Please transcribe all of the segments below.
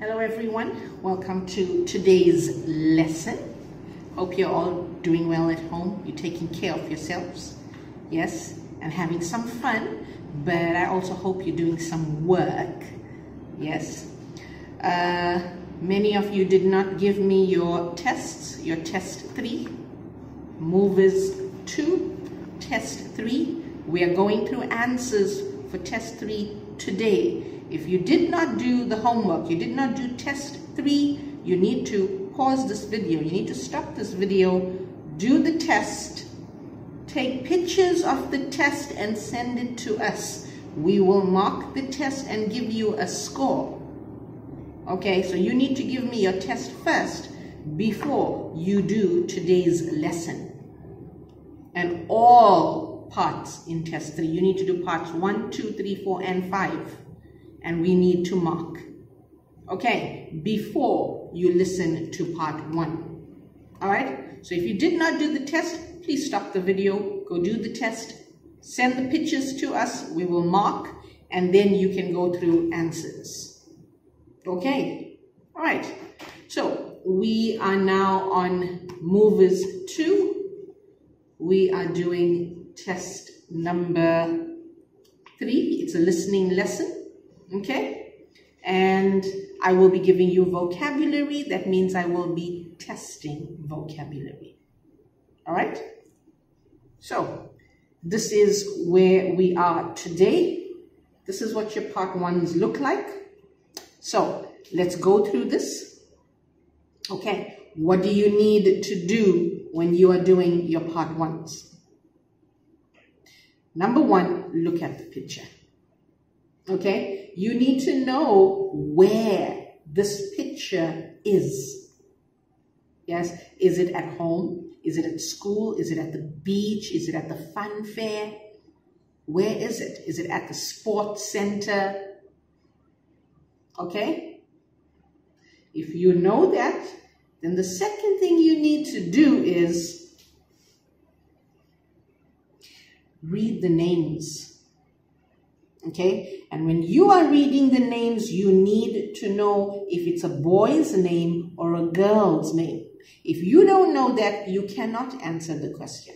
Hello everyone, welcome to today's lesson. Hope you're all doing well at home. You're taking care of yourselves, yes, and having some fun, but I also hope you're doing some work, yes. Many of you did not give me your tests, your test 3, movers 2, test 3. We are going through answers for test 3 today. If you did not do the homework, you did not do test 3, you need to pause this video. You need to stop this video, do the test, take pictures of the test and send it to us. We will mark the test and give you a score. Okay, so you need to give me your test first before you do today's lesson. And all parts in test 3, you need to do parts 1, 2, 3, 4, and 5. And we need to mark, okay, before you listen to part 1. All right, so if you did not do the test, please stop the video, go do the test, send the pictures to us, we will mark, and then you can go through answers. Okay, all right, so we are now on movers 2. We are doing test number 3. It's a listening lesson. Okay, and I will be giving you vocabulary. That means I will be testing vocabulary. All right, so this is where we are today. This is what your part 1s look like. So let's go through this. Okay, what do you need to do when you are doing your part 1s? Number 1, look at the picture. Okay, you need to know where this picture is. Yes, is it at home? Is it at school? Is it at the beach? Is it at the fun fair? Where is it? Is it at the sports center? Okay, if you know that, then the second thing you need to do is read the names. Okay, and when you are reading the names, you need to know if it's a boy's name or a girl's name. If you don't know that, you cannot answer the question.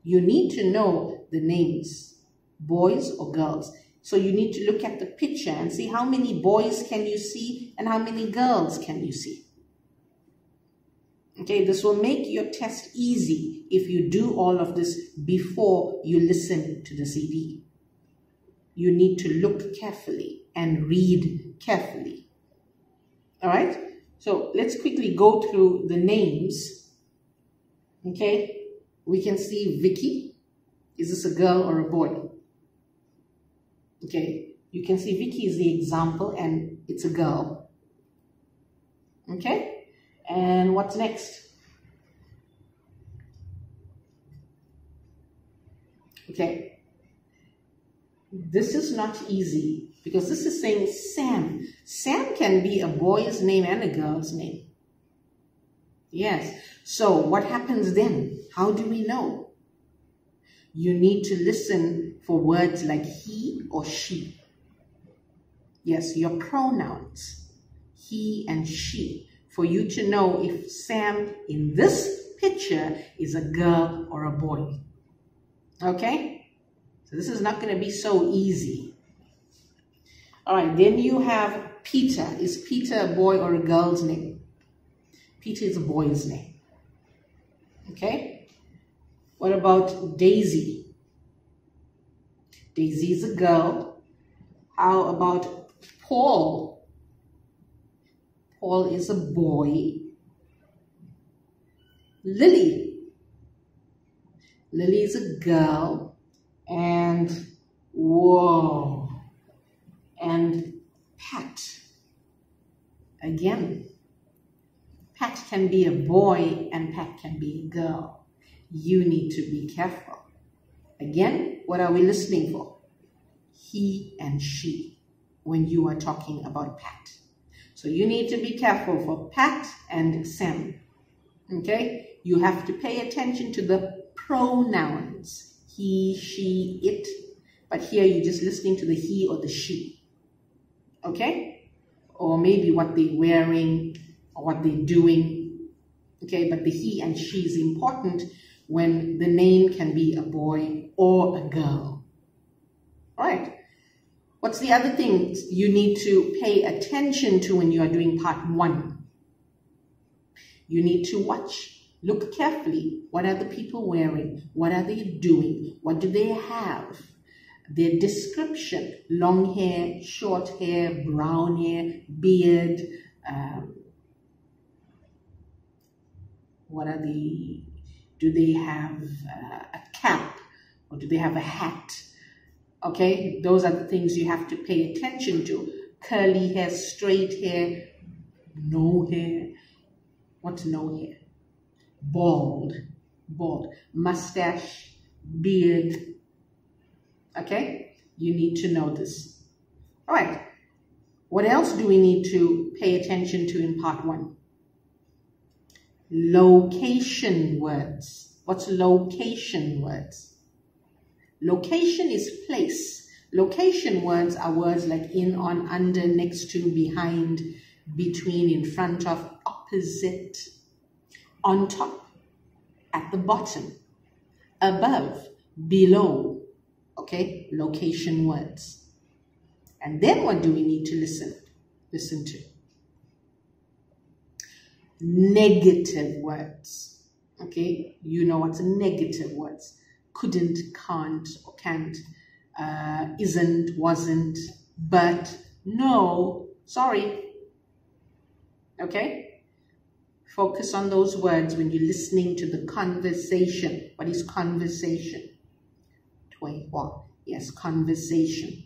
You need to know the names, boys or girls. So you need to look at the picture and see how many boys can you see and how many girls can you see. Okay, this will make your test easy if you do all of this before you listen to the CD. You need to look carefully and read carefully. All right, so let's quickly go through the names. Okay, we can see Vicky. Is this a girl or a boy? Okay, you can see Vicky is the example and it's a girl. Okay, and what's next? Okay. This is not easy because this is saying Sam. Sam can be a boy's name and a girl's name. Yes. So what happens then? How do we know? You need to listen for words like he or she. Yes, your pronouns, he and she, for you to know if Sam in this picture is a girl or a boy. Okay? So this is not going to be so easy. All right, then you have Peter. Is Peter a boy or a girl's name? Peter is a boy's name. Okay. What about Daisy? Daisy is a girl. How about Paul? Paul is a boy. Lily. Lily is a girl. And whoa, and Pat. Again, Pat can be a boy and Pat can be a girl. You need to be careful. Again, what are we listening for? He and she when you are talking about Pat. So you need to be careful for Pat and Sam. Okay, you have to pay attention to the pronouns. He, she, it, but here you're just listening to the he or the she. Okay? or maybe what they're wearing or what they're doing. Okay, but the he and she is important when the name can be a boy or a girl. All right. What's the other thing you need to pay attention to when you are doing part 1? You need to watch, look carefully. What are the people wearing? What are they doing? What do they have? Their description: long hair, short hair, brown hair, beard. What are the, do they have a cap or do they have a hat? Okay, those are the things you have to pay attention to. Curly hair, straight hair, no hair. What's no hair? Bald, bald. Mustache, beard. Okay, you need to know this. All right, what else do we need to pay attention to in part 1? Location words. What's location words? Location is place. Location words are words like in, on, under, next to, behind, between, in front of, opposite, on top, at the bottom, above, below. Okay, location words. And then what do we need to listen to? Negative words. Okay, you know what's negative words. Couldn't, can't, or can't, isn't, wasn't, but, no, sorry. Okay? Focus on those words when you're listening to the conversation. What is conversation? Yes, conversation.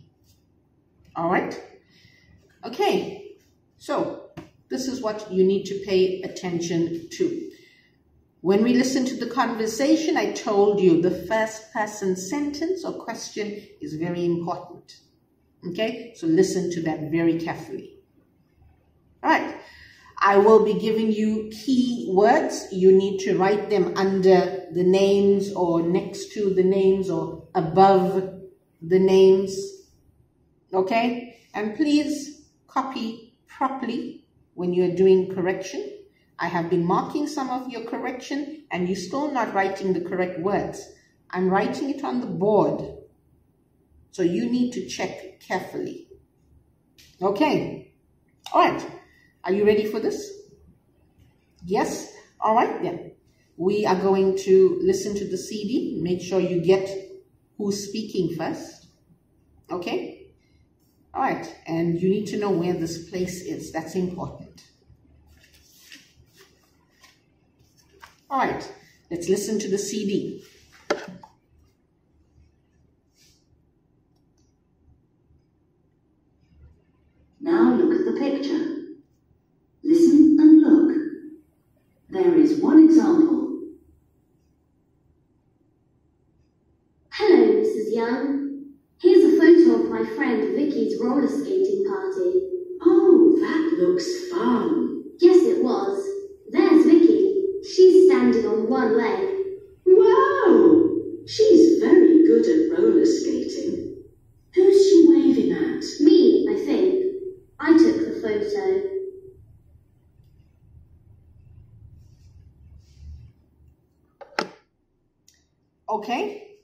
All right? Okay, so this is what you need to pay attention to. When we listen to the conversation, I told you the first person sentence or question is very important. Okay, so listen to that very carefully. All right, I will be giving you key words. You need to write them under the names or next to the names or above the names. Okay, and please copy properly when you're doing correction. I have been marking some of your correction and you're still not writing the correct words. I'm writing it on the board. So you need to check carefully. Okay. All right. Are you ready for this? Yes? All right then. We are going to listen to the CD. Make sure you get who's speaking first. Okay? All right. And you need to know where this place is. That's important. All right, let's listen to the CD. Now look at the picture. Listen and look. There is one example. Hello, Mrs. Young. Here's a photo of my friend Vicky's roller skating party. Oh, that looks fun. Yes, it was. There's Vicky. She's standing on one leg. Wow! She's very good at roller skating. Who's she waving at? Me, I think. I took the photo. Okay?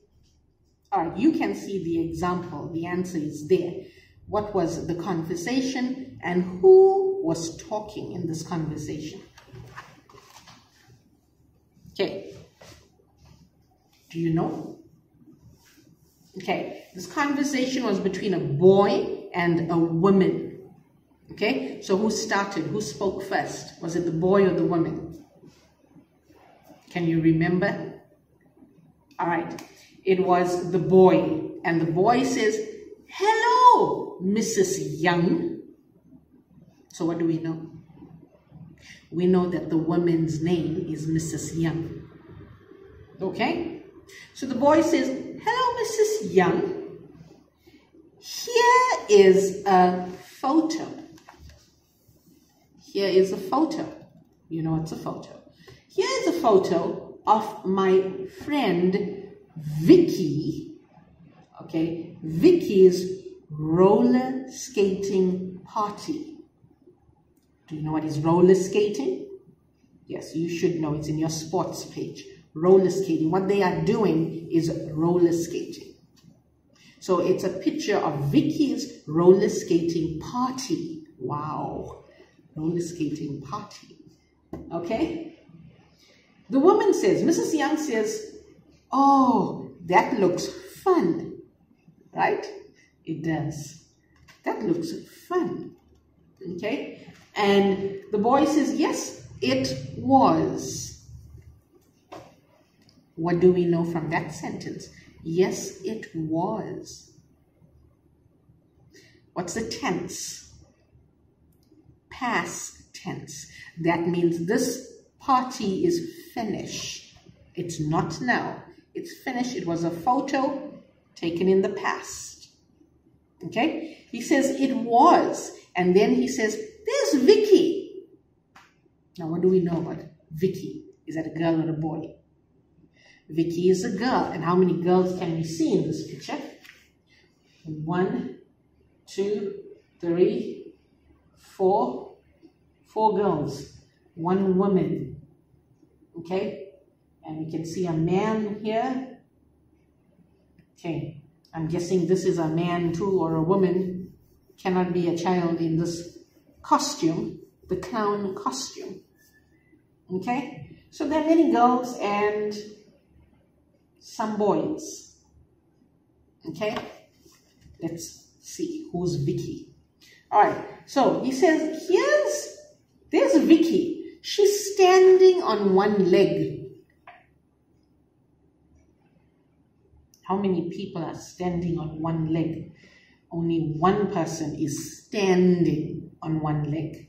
All right, you can see the example. The answer is there. What was the conversation and who was talking in this conversation? Okay, do you know? Okay, this conversation was between a boy and a woman. Okay, so who started? Who spoke first? Was it the boy or the woman? Can you remember? All right, it was the boy. And the boy says, "Hello, Mrs. Young." So what do we know? We know that the woman's name is Mrs. Young. Okay? So the boy says, "Hello, Mrs. Young. Here is a photo." Here is a photo. You know it's a photo. Here is a photo of my friend Vicky. Okay? Vicky's roller skating party. Do you know what is roller skating? Yes, you should know. It's in your sports page. Roller skating. What they are doing is roller skating. So it's a picture of Vicky's roller skating party. Wow. Roller skating party. Okay? The woman says, Mrs. Young says, oh, that looks fun. Right? It does. That looks fun. Okay? And the boy says, yes, it was. What do we know from that sentence? Yes, it was. What's the tense? Past tense. That means this party is finished. It's not now. It's finished. It was a photo taken in the past. Okay? He says it was. And then he says, there's Vicky. Now, what do we know about Vicky? Is that a girl or a boy? Vicky is a girl. And how many girls can we see in this picture? 1, 2, 3, 4. 4 girls. 1 woman. Okay? And we can see a man here. Okay. I'm guessing this is a man too, or a woman. Cannot be a child in this costume. The clown costume. Okay? So there are many girls and some boys. Okay? Let's see who's Vicky. Alright, so he says, there's Vicky. She's standing on one leg. How many people are standing on one leg? Only one person is standing on one leg.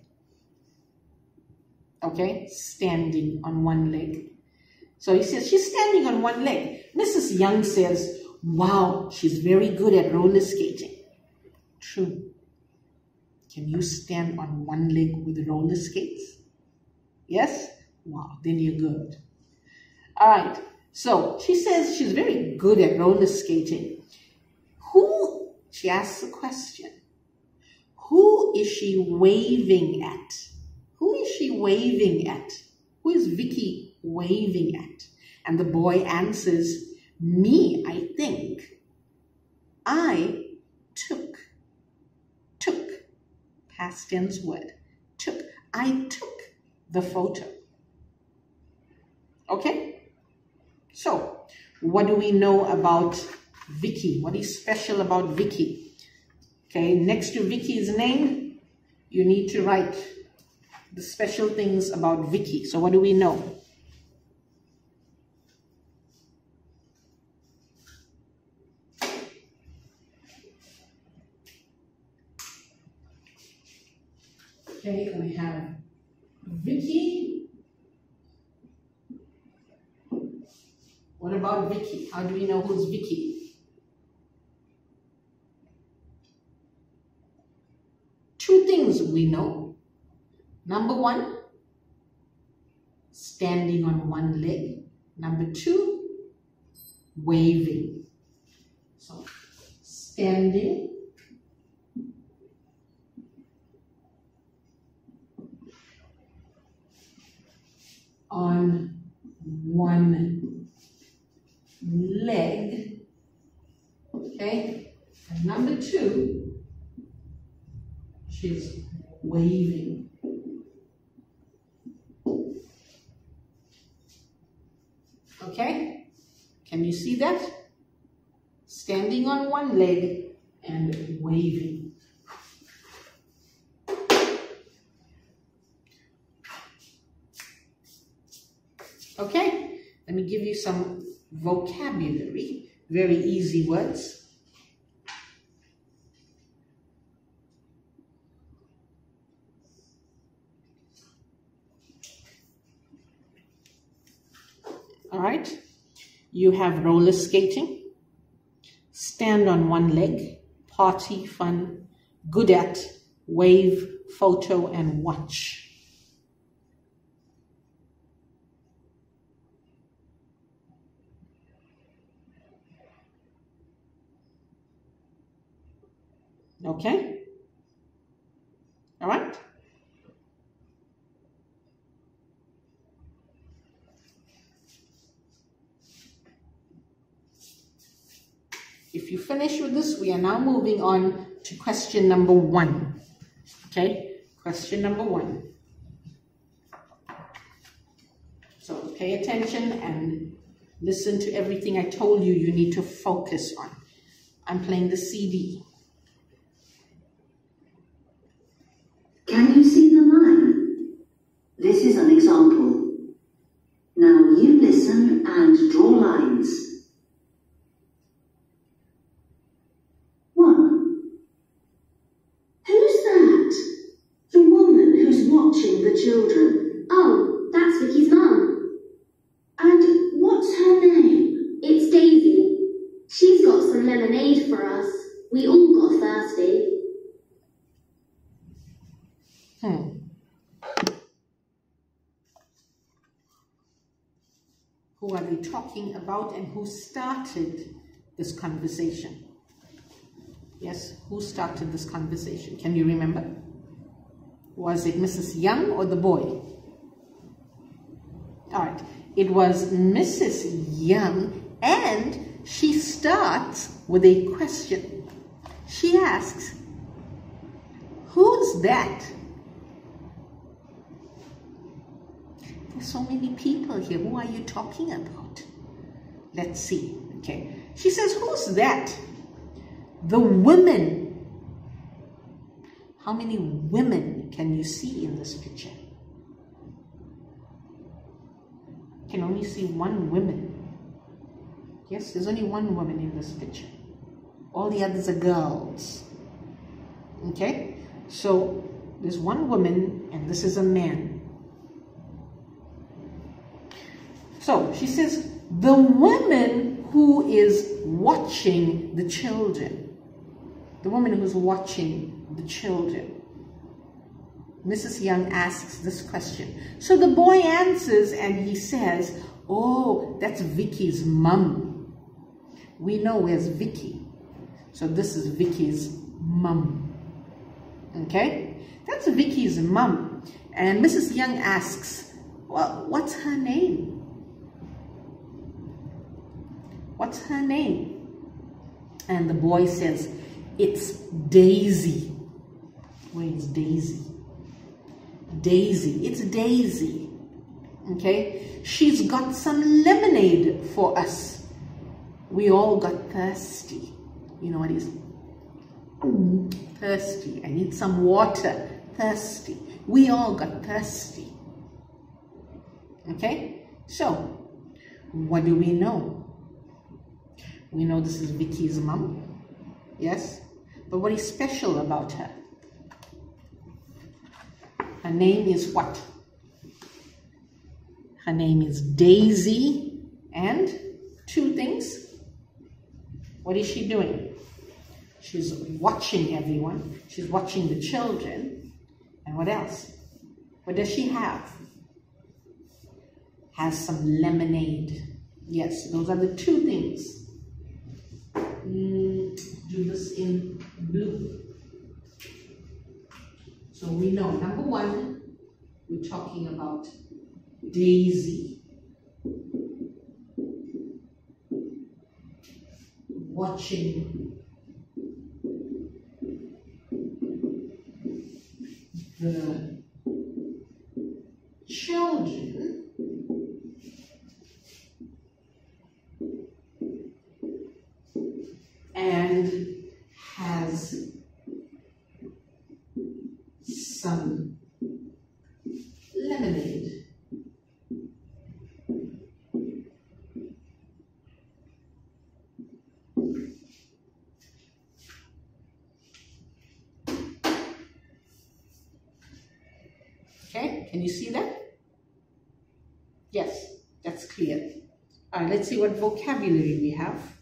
Okay, standing on one leg. So he says, she's standing on one leg. Mrs. Young says, wow, she's very good at roller skating. True. Can you stand on one leg with roller skates? Yes? Wow, then you're good. All right. So she says she's very good at roller skating. She asks a question. Who is she waving at? Who is she waving at? Who is Vicky waving at? And the boy answers, me, I think. I took, past tense word, I took the photo. Okay? So, what do we know about Vicky? What is special about Vicky? Okay, next to Vicky's name, you need to write the special things about Vicky. So what do we know? Okay, we have Vicky. What about Vicky? How do we know who's Vicky? Two things we know. Number 1, standing on one leg. Number 2, waving. So, standing on one leg. Okay, and number 2, she's waving. Okay, can you see that? Standing on one leg and waving. Okay, let me give you some vocabulary, very easy words. All right, you have roller skating, stand on one leg, party, fun, good at, wave, photo, and watch. Okay? All right? if you finish with this, we are now moving on to question number 1. Okay, question number 1. So pay attention and listen to everything I told you you need to focus on. I'm playing the CD. Can you see the line? This is an example. Now you listen and draw lines. 1. Who's that? The woman who's watching the children. Oh, that's Vicky's mum. And what's her name? It's Daisy. She's got some lemonade for us. We all got thirsty. Who are they talking about and who started this conversation? Yes, who started this conversation? Can you remember? Was it Mrs. Young or the boy? All right, it was Mrs. Young, and she starts with a question. She asks, "Who's that?" There's so many people here. Who are you talking about? Let's see. Okay. She says, "Who's that?" The women. How many women can you see in this picture? You can only see one woman. Yes, there's only one woman in this picture. All the others are girls. Okay? So there's one woman and this is a man. So she says, the woman who is watching the children. The woman who's watching the children. Mrs. Young asks this question. So the boy answers and he says, "Oh, that's Vicky's mum." We know where's Vicky. So this is Vicky's mum. Okay? That's Vicky's mum. And Mrs. Young asks, "Well, what's her name? What's her name?" And the boy says, "It's Daisy." Where's Daisy? Daisy. It's Daisy. Okay? She's got some lemonade for us. We all got thirsty. You know what it is? Thirsty. I need some water. Thirsty. We all got thirsty. Okay? So, what do we know? We know this is Vicky's mum. Yes? But what is special about her? Her name is what? Her name is Daisy. And 2 things. What is she doing? She's watching everyone. She's watching the children. And what else? What does she have? Has some lemonade. Yes, those are the 2 things. Do this in blue. So we know, number 1, we're talking about Daisy. Watching the children and has some lemonade. Okay, can you see that? Yes, that's clear. All right, let's see what vocabulary we have.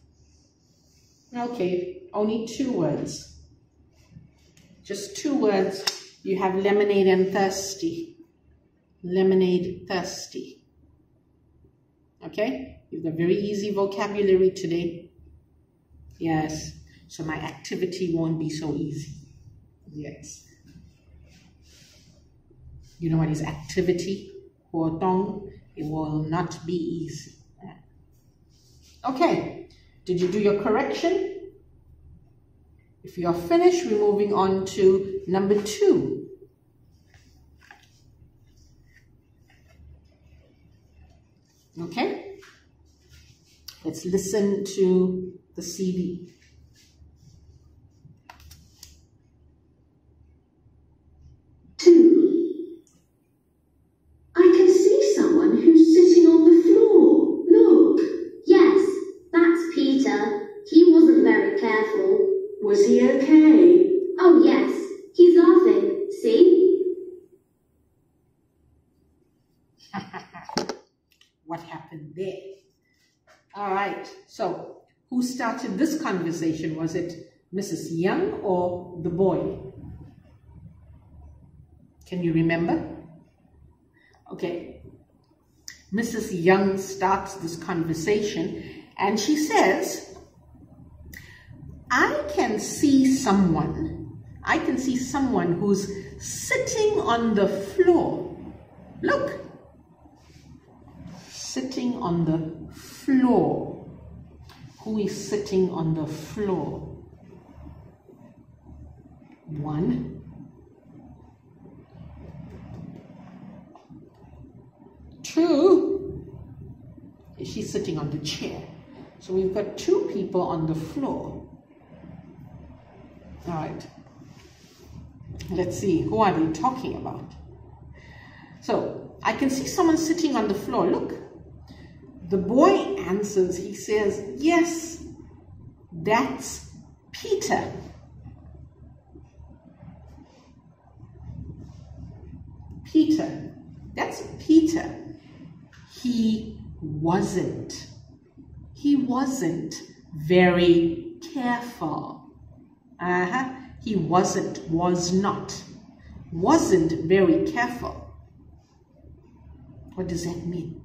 Okay, only 2 words. Just 2 words. You have lemonade and thirsty. Lemonade, thirsty. Okay? You've got very easy vocabulary today. Yes. So my activity won't be so easy. Yes. You know what is activity? Huotong. It will not be easy. Okay. Did you do your correction? If you're finished, we're moving on to number 2. Okay? Let's listen to the CD. I can see someone who's sitting on the floor. Look. Yes, that's Peter. He wasn't very careful. Was he okay? Oh yes, he's laughing. See? What happened there? All right, so who started this conversation? Was it Mrs. Young or the boy? Can you remember? Okay, Mrs. Young starts this conversation and she says, I can see someone who's sitting on the floor. Look, sitting on the floor. Who is sitting on the floor? 1. 2, is she sitting on the chair? So we've got 2 people on the floor. All right, let's see, who are they talking about? So I can see someone sitting on the floor. Look, the boy answers, he says, yes, that's Peter. Peter, that's Peter. He wasn't very careful. He wasn't very careful. What does that mean?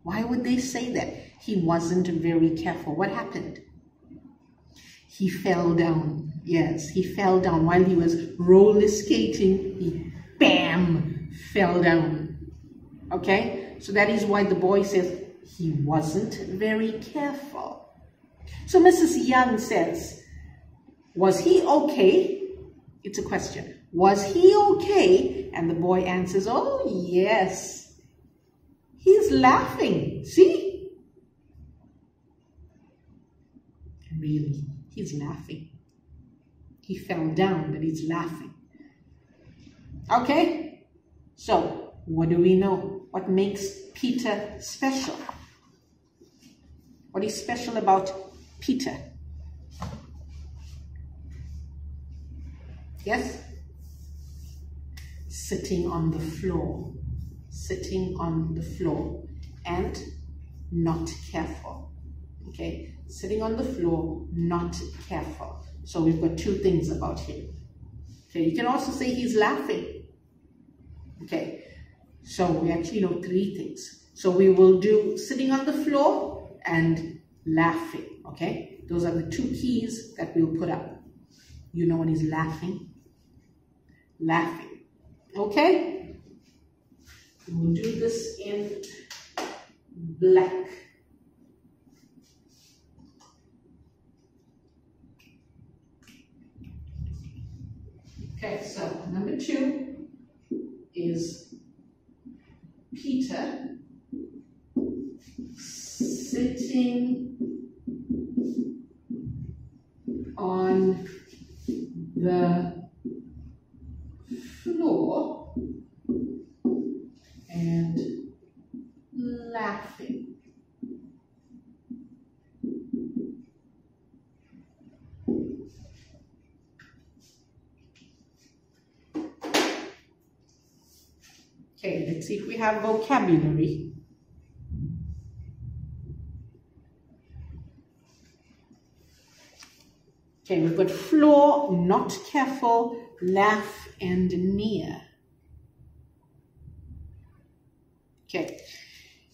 Why would they say that? He wasn't very careful. What happened? He fell down. Yes, he fell down while he was roller skating. He, bam, fell down. Okay? So that is why the boy says he wasn't very careful. So Mrs. Young says, was he okay? It's a question. Was he okay? And the boy answers, oh yes. He's laughing. See? Really, he's laughing. He fell down, but he's laughing. Okay? So, what do we know? What makes Peter special? What is special about Peter? Yes? Sitting on the floor. Sitting on the floor and not careful. Okay? Sitting on the floor, not careful. So we've got 2 things about him. Okay, you can also say he's laughing. Okay, so we actually know 3 things. So we will do sitting on the floor and laughing. Okay, those are the 2 keys that we'll put up. You know when he's laughing? Laughing. Okay, we'll do this in black. Okay, so number 2 is Peter sitting on the floor and laughing. Okay, let's see if we have vocabulary. Okay, we've got floor, not careful, laugh, and near. Okay,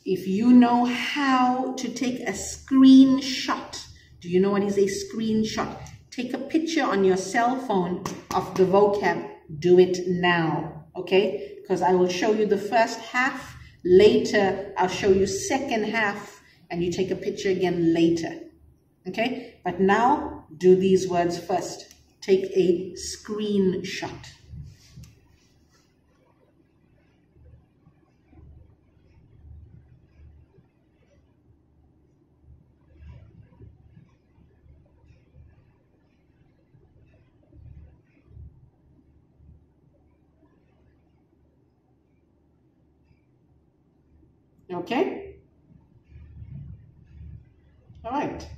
if you know how to take a screenshot, do you know what is a screenshot? Take a picture on your cell phone of the vocab. Do it now, okay? Because I will show you the first half. Later, I'll show you second half, and you take a picture again later. Okay, but now do these words first. Take a screenshot. Okay? All right.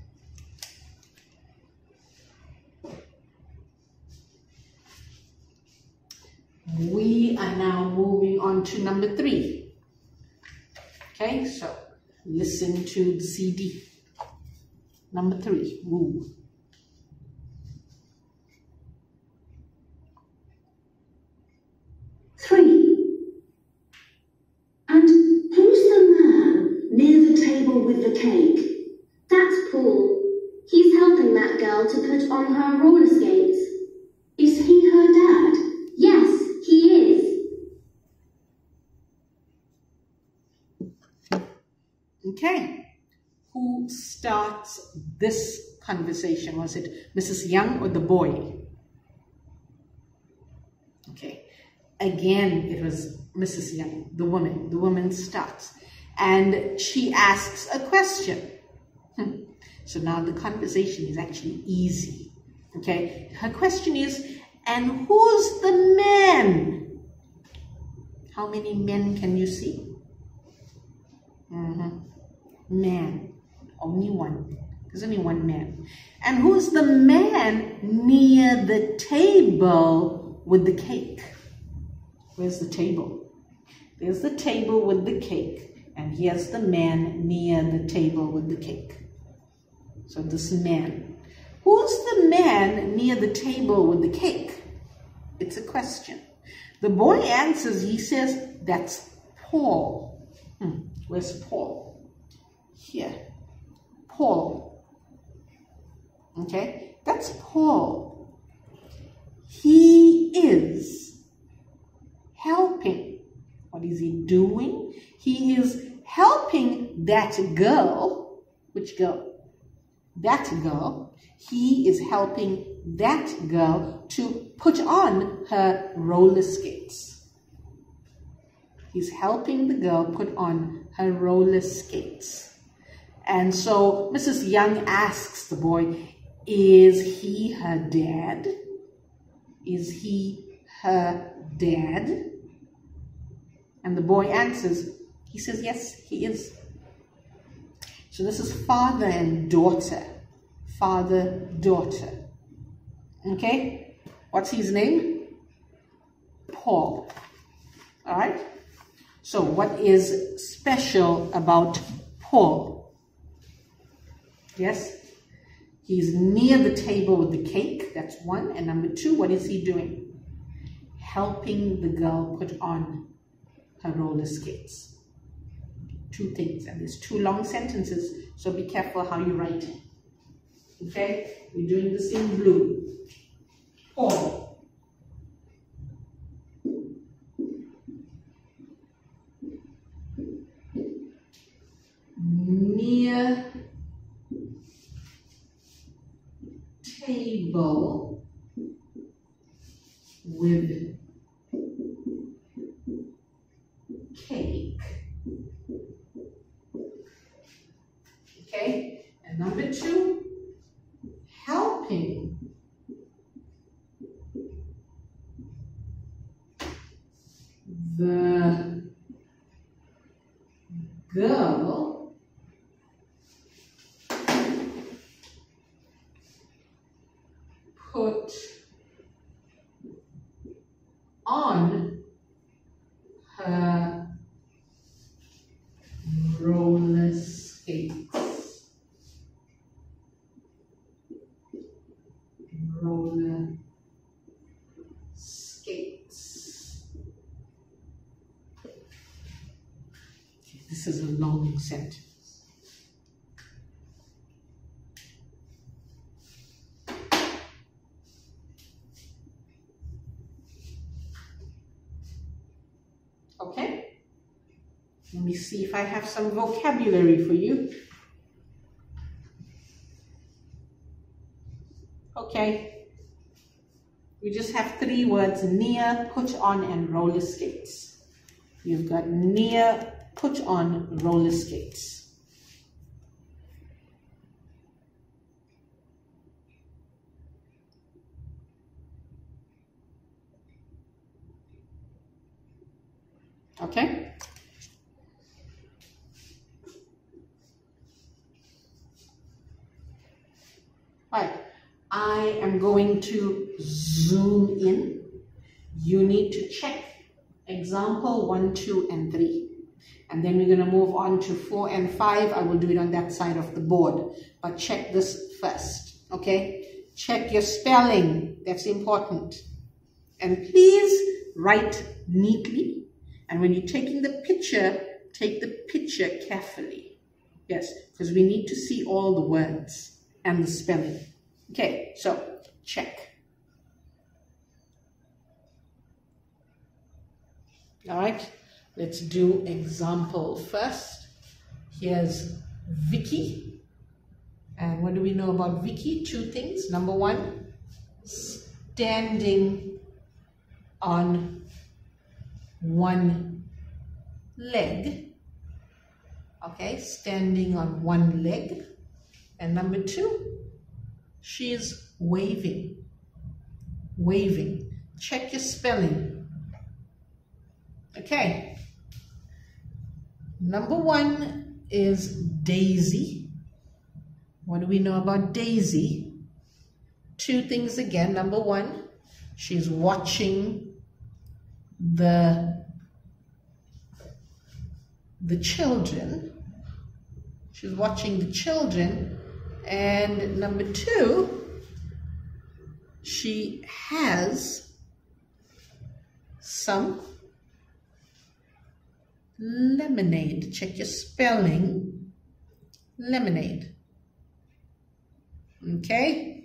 We are now moving on to number 3. Okay, so listen to the CD. Number 3, woo. And who's the man near the table with the cake? That's Paul. He's helping that girl to put on her roller skates. Is he her dad? Yes, he is. Okay, who starts this conversation? Was it Mrs. Young or the boy? Okay, again, it was Mrs. Young, the woman. The woman starts and she asks a question. So now the conversation is actually easy. Okay, her question is, and who's the man? How many men can you see? Man, only one. There's only one man. And who's the man near the table with the cake? Where's the table? There's the table with the cake, and here's the man near the table with the cake. So this man. Who's the man near the table with the cake? It's a question. The boy answers, he says, that's Paul. Where's Paul? Here. Paul. Okay, that's Paul. He is helping. What is he doing? He is helping that girl. Which girl? That girl. He is helping that girl to put on her roller skates. He's helping the girl put on her roller skates. And so Mrs. Young asks the boy, is he her dad? Is he her dad? And the boy answers, he says, yes, he is. So this is father and daughter. Father, daughter. Okay? What's his name? Paul. All right? So what is special about Paul? Yes? He's near the table with the cake. That's one. And number 2, what is he doing? Helping the girl put on her roller skates. 2 things. And there's 2 long sentences, so be careful how you write it. Okay? We're doing this in blue. Paul. Near table with cake. Okay? And number 2, helping the girl put on her roller skates. Roller skates. Okay, this is a long sentence. Okay, let me see if I have some vocabulary for you. Okay. We just have 3 words: near, put on, and roller skates. You've got near, put on, roller skates. Okay. Right. I am going to zoom in. You need to check example 1, 2, and 3. And then we're going to move on to 4 and 5. I will do it on that side of the board. But check this first. Okay. Check your spelling. That's important. And please write neatly. And when you're taking the picture, take the picture carefully. Yes, because we need to see all the words and the spelling. Okay, so check. All right, let's do example first. Here's Vicky. And what do we know about Vicky? 2 things. Number 1, standing on 1 leg. Okay, standing on 1 leg. And number 2, she's waving. Waving. Check your spelling. Okay. Number 1 is Daisy. What do we know about Daisy? 2 things again. Number 1, she's watching the children. She's watching the children. And number 2, she has some lemonade. Check your spelling. Lemonade. Okay.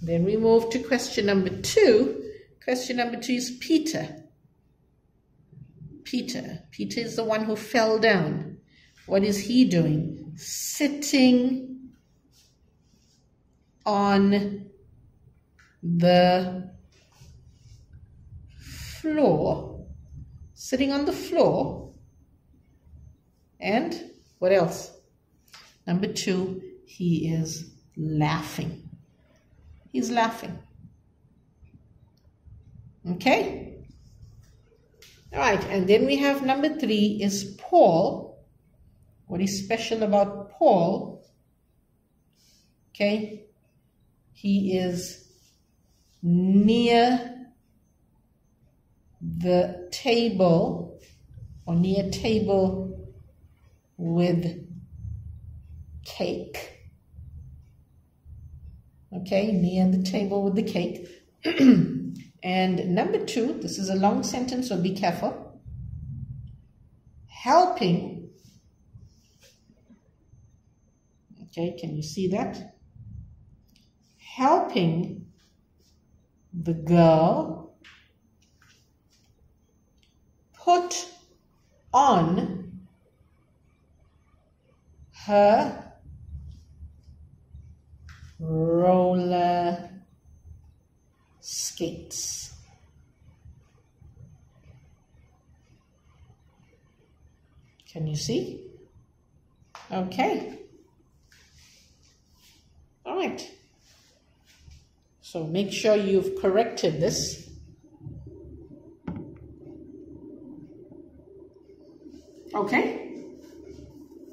Then we move to question number 2. Question number 2 is Peter. Peter. Peter is the one who fell down. What is he doing? Sitting on the floor. Sitting on the floor. And what else? Number 2, he is laughing. He's laughing. Okay? All right, and then we have number 3 is Paul. What is special about Paul? Okay, he is near the table, or near table with cake. Okay, near the table with the cake. And number 2, this is a long sentence, so be careful. Helping. Okay, can you see that? Helping the girl put on her roller skates. Can you see? Okay. All right. So make sure you've corrected this. Okay.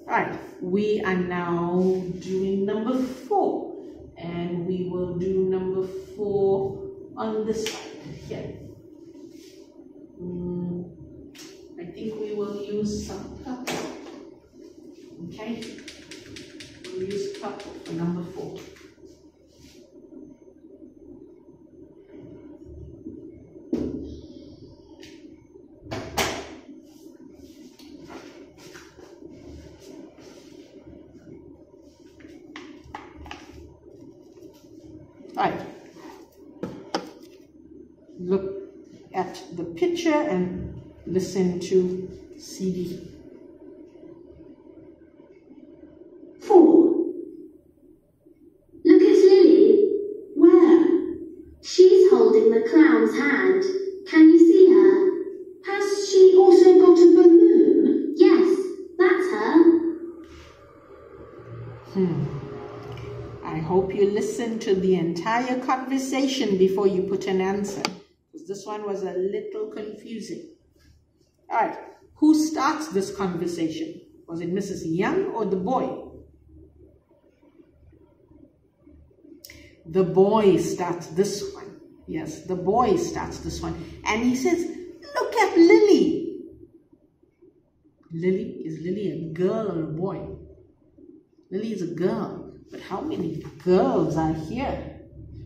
All right. We are now doing number 4. And we will do number 4 on this side here. I think we will use some purple. Okay, we'll use purple for number 4. Right. Look at the picture and listen to CD. 4. Look at Lily. to the entire conversation before you put an answer, because this one was a little confusing. All right, who starts this conversation? Was it Mrs. Young or the boy? The boy starts this one. Yes, the boy starts this one. And he says, look at Lily. Lily, is Lily a girl or a boy? Lily is a girl. But how many girls are here?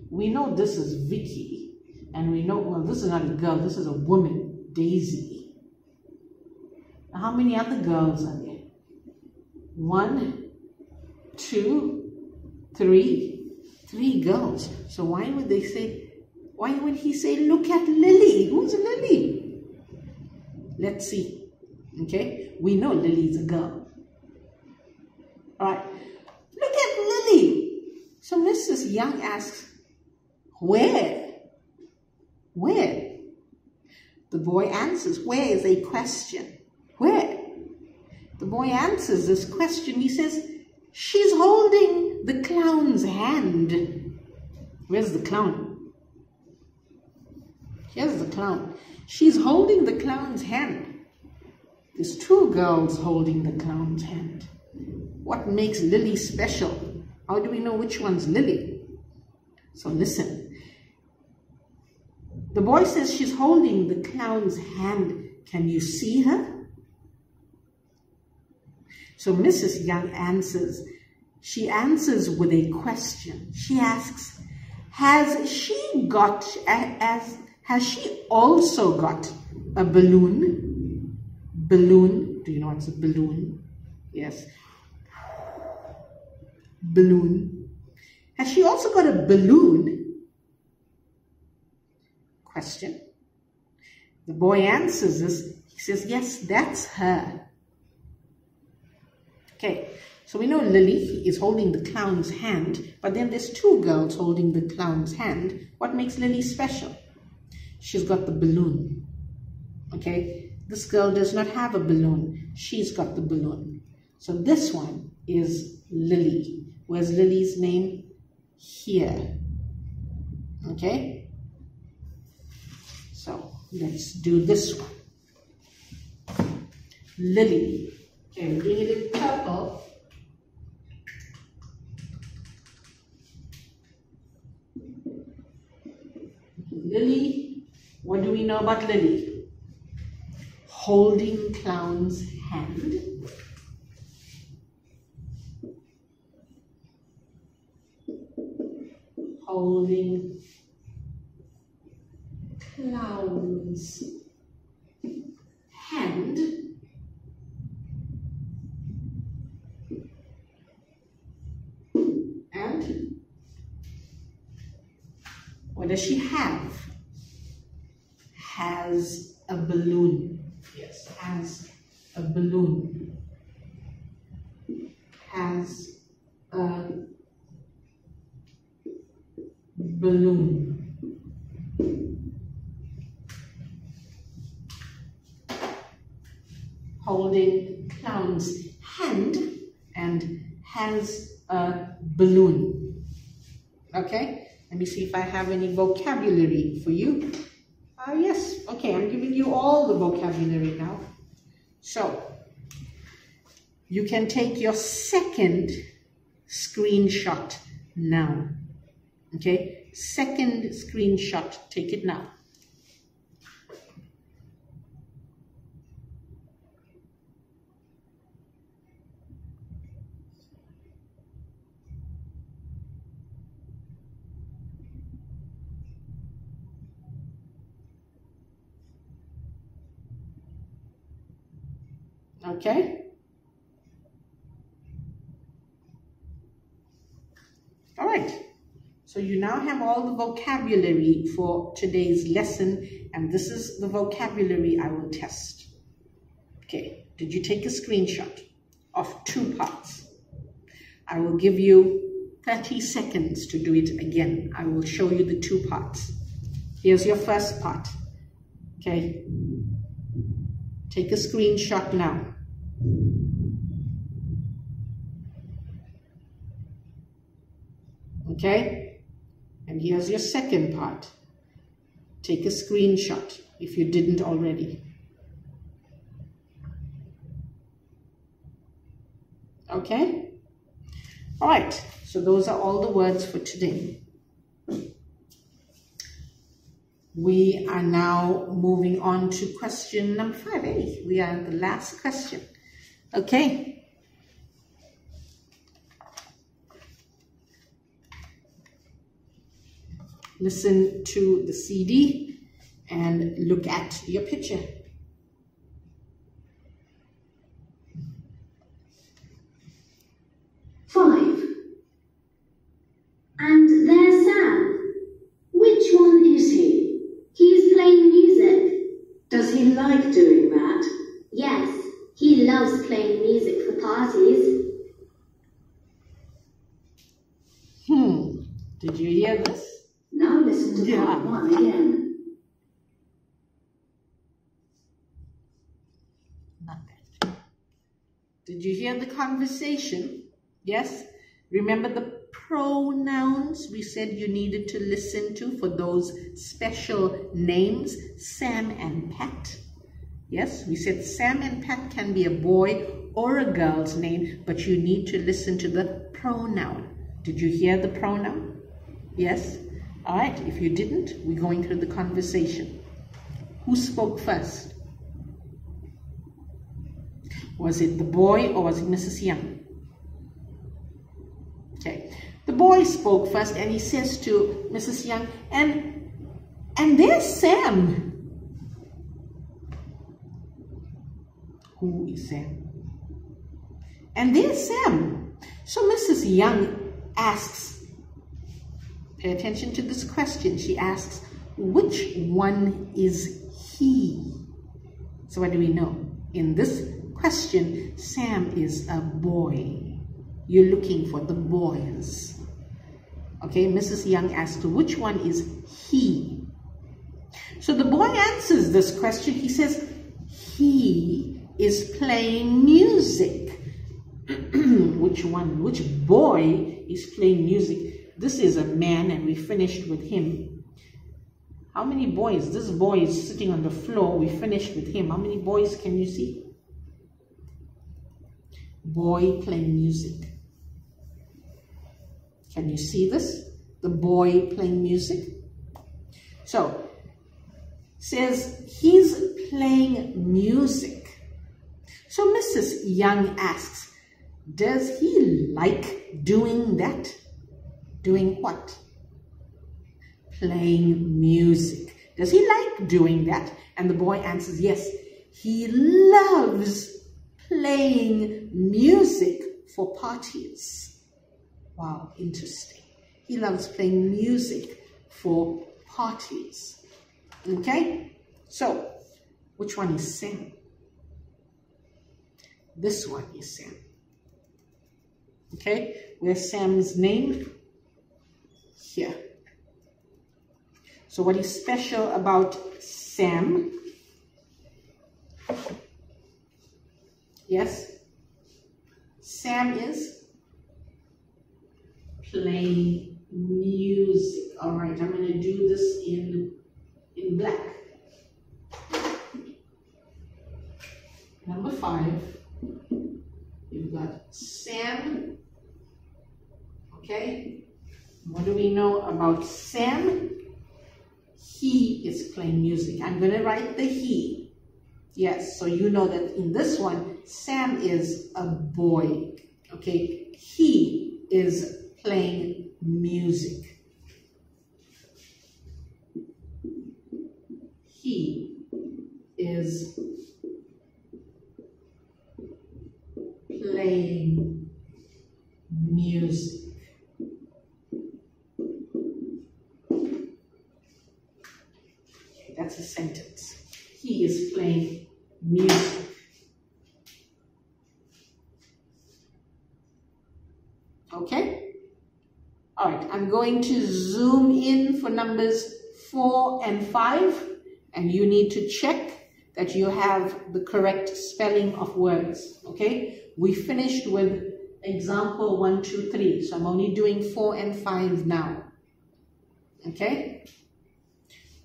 We know this is Vicky. And we know, well, this is not a girl. This is a woman, Daisy. Now, how many other girls are there? 1, 2, 3. 3 girls. So why would they say, why would he say, look at Lily? Who's Lily? Let's see. Okay, we know Lily is a girl. All right, look at Lily. So Mrs. Young asks, where? Where? The boy answers, where is a question. Where? The boy answers this question. He says, she's holding the clown's hand. Where's the clown? Here's the clown. She's holding the clown's hand. There's 2 girls holding the clown's hand. What makes Lily special? How do we know which one's Lily? So listen. The boy says she's holding the clown's hand. Can you see her? So Mrs. Young answers. She answers with a question. She asks, has she also got a balloon? Balloon. Do you know what's a balloon? Yes. Balloon. Has she also got a balloon? Question. The boy answers this. He says, yes, that's her. Okay, so we know Lily is holding the clown's hand, but then there's 2 girls holding the clown's hand. What makes Lily special? She's got the balloon. Okay, this girl does not have a balloon. She's got the balloon. So this one is Lily. Where's Lily's name? Here. Okay, so let's do this one. Lily. Okay, we're doing it in purple. Lily, what do we know about Lily? Holding clown's hand. Holding clown's hand. And what does she have? Has a balloon. Yes, has a balloon. Has a balloon. Holding clown's hand and has a balloon. Okay, let me see if I have any vocabulary for you. Yes, okay, I'm giving you all the vocabulary now. So, you can take your second screenshot now. Okay, second screenshot, take it now. Okay. All right. So you now have all the vocabulary for today's lesson, and this is the vocabulary I will test. Okay. Did you take a screenshot of 2 parts? I will give you 30 seconds to do it again. I will show you the 2 parts. Here's your first part. Okay. Take a screenshot now. Okay, And here's your second part. Take a screenshot if you didn't already. Okay? All right, so those are all the words for today. We are now moving on to question number 5. Hey, we are at the last question. Okay. Listen to the CD and look at your picture. And there's Sam. Which one is he? He's playing music. Does he like doing that? Yes, he loves playing music for parties. Did you hear this? Now listen to part 1 again. Not that. Did you hear the conversation? Yes? Remember the pronouns we said you needed to listen to for those special names, Sam and Pat? Yes, we said Sam and Pat can be a boy or a girl's name, but you need to listen to the pronoun. Did you hear the pronoun? Yes? All right, if you didn't, we're going through the conversation. Who spoke first? Was it the boy or was it Mrs. Young? Okay, the boy spoke first and he says to Mrs. Young, and there's Sam. Who is Sam? And there's Sam. So Mrs. Young asks, pay attention to this question. She asks, which one is he? So what do we know? In this question, Sam is a boy. You're looking for the boys. Okay, Mrs. Young asked, which one is he? So the boy answers this question. He says, he is playing music. Which one? Which boy is playing music? This is a man and we finished with him. How many boys? This boy is sitting on the floor. We finished with him. How many boys can you see? Boy playing music. Can you see this? The boy playing music. So, says he's playing music. So Mrs. Young asks, does he like doing that? Doing what? Playing music. Does he like doing that? And the boy answers, yes, he loves playing music for parties. Wow, interesting. He loves playing music for parties. Okay? So, which one is Sam? This one is Sam. Okay? Where's Sam's name? Here. So what is special about Sam? Yes? Sam is playing music. All right, I'm going to do this in black. Number 5, you've got Sam. Okay, what do we know about Sam? He is playing music. I'm going to write the he. Yes, so you know that in this one, Sam is a boy. Okay, he is playing music. He is playing music. Okay, that's a sentence. He is playing music. Okay? All right, I'm going to zoom in for numbers 4 and 5, and you need to check that you have the correct spelling of words, okay? We finished with example 1, 2, 3, so I'm only doing 4 and 5 now. Okay?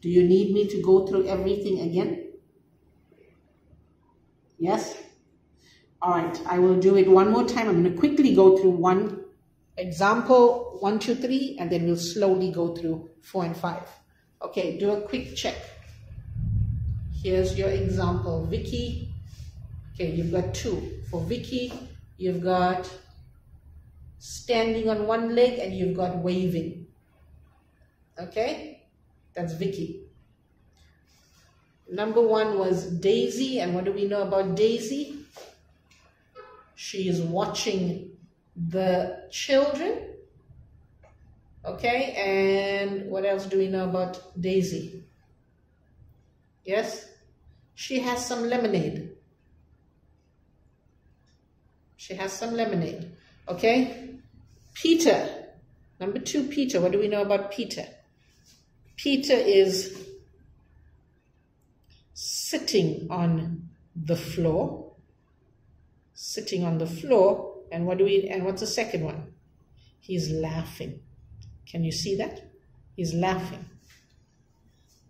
Do you need me to go through everything again? Yes? All right, I will do it one more time. I'm going to quickly go through one example, 1, 2, 3, and then we'll slowly go through 4 and 5. Okay, do a quick check. Here's your example. Vicky, okay, you've got 2. For Vicky, you've got standing on one leg and you've got waving. Okay, that's Vicky. Number 1 was Daisy, and what do we know about Daisy? She is watching the children. Okay, and what else do we know about Daisy? Yes, she has some lemonade. She has some lemonade. Okay, Peter, number 2, Peter. What do we know about Peter? Peter is sitting on the floor. Sitting on the floor, and what's the second one? He's laughing. Can you see that? He's laughing.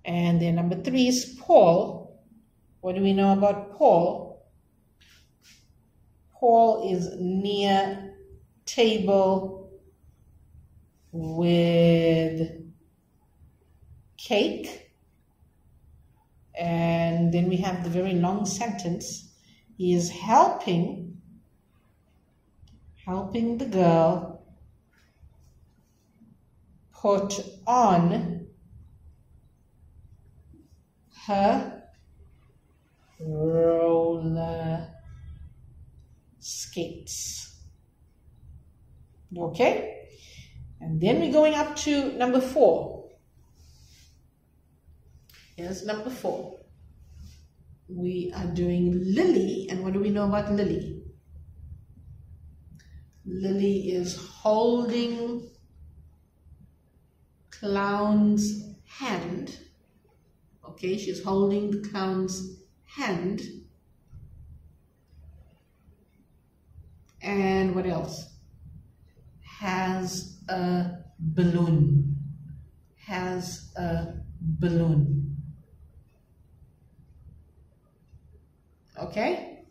And then number 3 is Paul. What do we know about Paul? Paul is near table with cake. And then we have the very long sentence. He is helping the girl put on her roller skates. Okay? And then we're going up to number 4. Here's number 4. We are doing Lily, and what do we know about Lily? Lily is holding clown's hand. Okay, she's holding the clown's hand. And what else? Has a balloon. Has a balloon. Okay,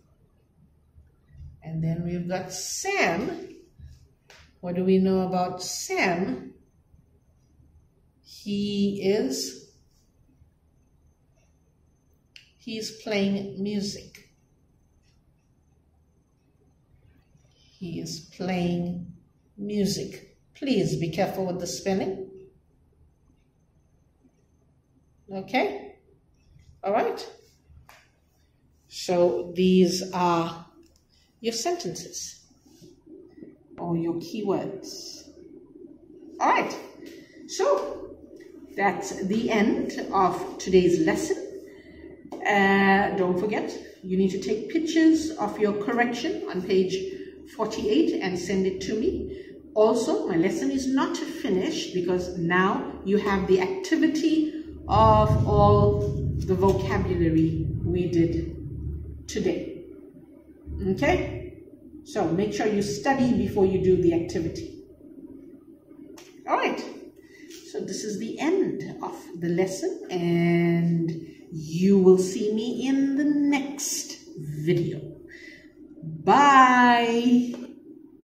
and then we've got Sam. What do we know about Sam? He's playing music. He is playing music. Please be careful with the spelling. Okay, all right. So these are your sentences or your keywords. All right, so that's the end of today's lesson. Don't forget, you need to take pictures of your correction on page 48 and send it to me. Also, my lesson is not finished because now you have the activity of all the vocabulary we did today. Okay, so make sure you study before you do the activity. All right, so this is the end of the lesson, and you will see me in the next video. Bye.